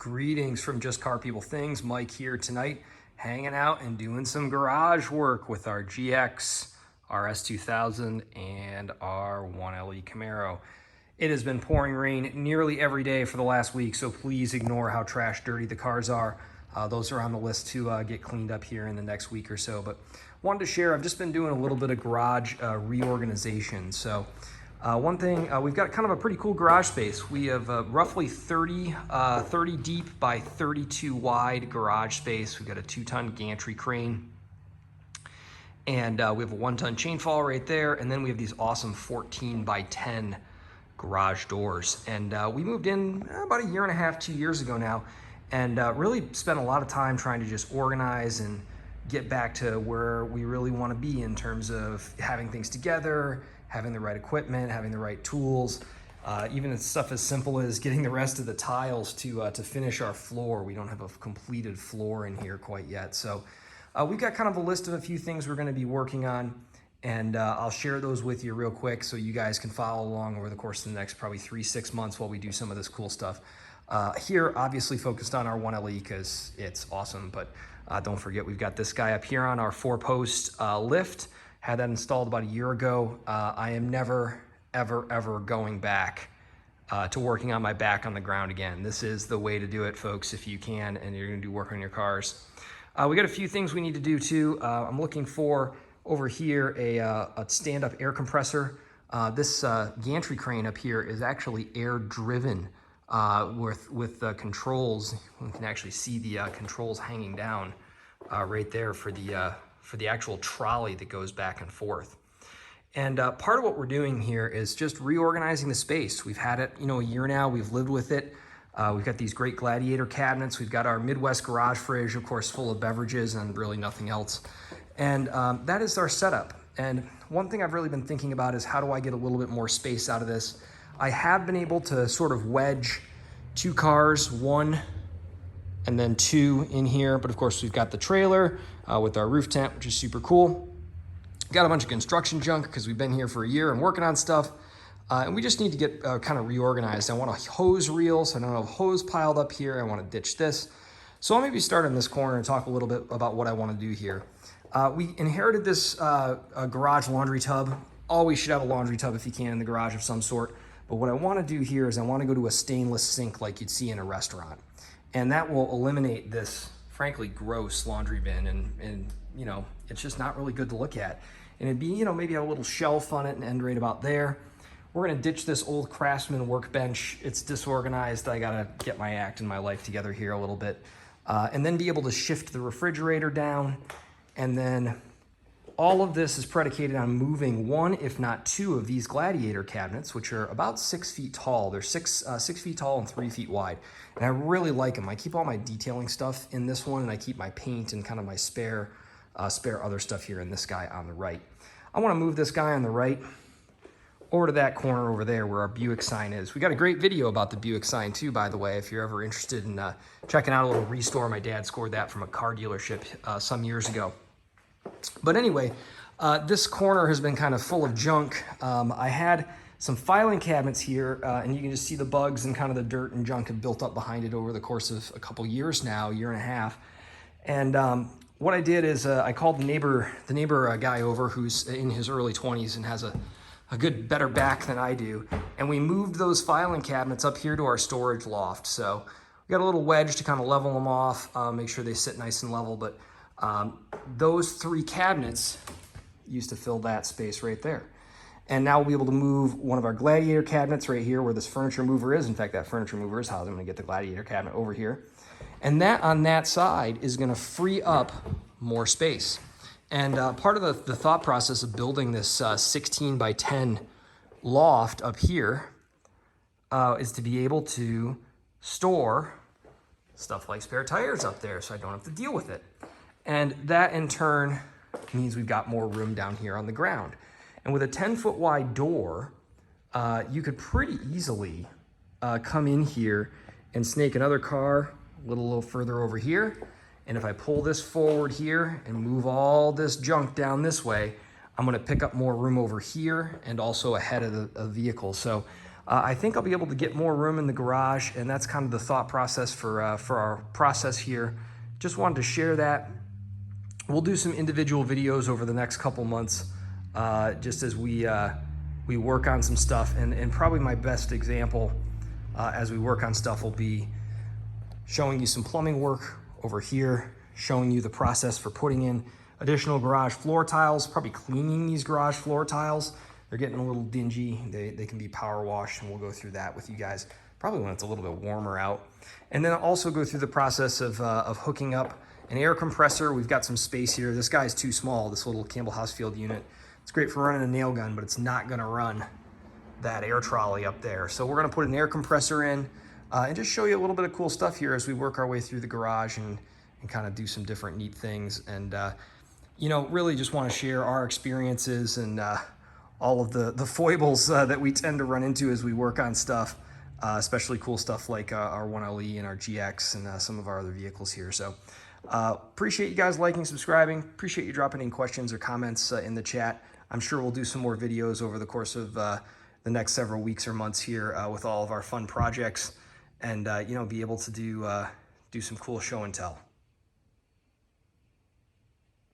Greetings from Just Car People Things. Mike here tonight, hanging out and doing some garage work with our GX, our S2000, and our 1LE Camaro. It has been pouring rain nearly every day for the last week, so please ignore how trash dirty the cars are. Those are on the list to get cleaned up here in the next week or so. But wanted to share, I've just been doing a little bit of garage reorganization. So one thing, we've got kind of a pretty cool garage space. We have roughly 30 deep by 32 wide garage space. We've got a 2-ton gantry crane, and we have a 1-ton chain fall right there. And then we have these awesome 14 by 10 garage doors. And we moved in about 1.5 years, 2 years ago now, and really spent a lot of time trying to just organize and get back to where we really want to be in terms of having things together, having the right equipment, having the right tools, even stuff as simple as getting the rest of the tiles to finish our floor. We don't have a completed floor in here quite yet. So we've got kind of a list of a few things we're going to be working on, and I'll share those with you real quick so you guys can follow along over the course of the next probably 3-6 months while we do some of this cool stuff. Here, obviously focused on our 1LE because it's awesome, but don't forget we've got this guy up here on our 4-post lift. Had that installed about 1 year ago. I am never, ever going back to working on my back on the ground again. This is the way to do it, folks, if you can, and you're gonna do work on your cars. We got a few things we need to do too. I'm looking for over here a stand-up air compressor. This gantry crane up here is actually air driven with the controls. You can actually see the controls hanging down right there for the actual trolley that goes back and forth. And part of what we're doing here is just reorganizing the space. We've had it, 1 year now. We've lived with it. We've got these great Gladiator cabinets. We've got our Midwest garage fridge, of course, full of beverages and really nothing else. And that is our setup. And one thing I've really been thinking about is how do I get a little bit more space out of this? I have been able to sort of wedge 2 cars, 1 and then 2 in here. But of course, we've got the trailer with our roof tent, which is super cool. Got a bunch of construction junk because we've been here for 1 year and working on stuff. And we just need to get kind of reorganized. I want a hose reel, so I don't have a hose piled up here. I want to ditch this. So I'll maybe start in this corner and talk a little bit about what I want to do here. We inherited this garage laundry tub. Always should have a laundry tub if you can in the garage of some sort. But what I want to do here is I want to go to a stainless sink like you'd see in a restaurant. And that will eliminate this, frankly, gross laundry bin. And it's just not really good to look at. And it'd be, maybe have a little shelf on it and end right about there. We're going to ditch this old Craftsman workbench. It's disorganized. I got to get my act and my life together here a little bit. And then be able to shift the refrigerator down. And then all of this is predicated on moving 1, if not 2 of these Gladiator cabinets, which are about 6 feet tall. They're 6 feet tall and 3 feet wide. And I really like them. I keep all my detailing stuff in this one, and I keep my paint and kind of my spare other stuff here in this guy on the right. I want to move this guy on the right over to that corner over there where our Buick sign is. We got a great video about the Buick sign too, by the way, if you're ever interested in checking out a little restore. My dad scored that from a car dealership some years ago. But anyway, this corner has been kind of full of junk. I had some filing cabinets here, and you can just see the bugs and kind of the dirt and junk have built up behind it over the course of a couple years now, 1.5 years. And what I did is I called the neighbor guy over who's in his early 20s and has a better back than I do. And we moved those filing cabinets up here to our storage loft. So we got a little wedge to kind of level them off, make sure they sit nice and level. But those 3 cabinets used to fill that space right there. And now we'll be able to move one of our Gladiator cabinets right here where this furniture mover is. In fact, that furniture mover is how I'm going to get the Gladiator cabinet over here. And that on that side is going to free up more space. And part of the thought process of building this 16 by 10 loft up here is to be able to store stuff like spare tires up there so I don't have to deal with it. And that in turn means we've got more room down here on the ground. And with a 10-foot wide door, you could pretty easily come in here and snake another car a little further over here. And if I pull this forward here and move all this junk down this way, I'm going to pick up more room over here and also ahead of the vehicle. So I think I'll be able to get more room in the garage, and that's kind of the thought process for our process here. Just wanted to share that. We'll do some individual videos over the next couple months, just as we work on some stuff. And probably my best example as we work on stuff will be showing you some plumbing work over here, showing you the process for putting in additional garage floor tiles, probably cleaning these garage floor tiles. They're getting a little dingy. They can be power washed, and we'll go through that with you guys probably when it's a little bit warmer out. And then I'll also go through the process of hooking up an air compressor. We've got some space here. This guy's too small, this little Campbell Hausfield unit. It's great for running a nail gun, but it's not gonna run that air trolley up there. So we're gonna put an air compressor in and just show you a little bit of cool stuff here as we work our way through the garage and kind of do some different neat things. And you know, really just wanna share our experiences and all of the foibles that we tend to run into as we work on stuff, especially cool stuff like our 1LE and our GX and some of our other vehicles here. So appreciate you guys liking, subscribing. Appreciate you dropping in questions or comments in the chat. I'm sure we'll do some more videos over the course of the next several weeks or months here with all of our fun projects, and you know, be able to do some cool show and tell.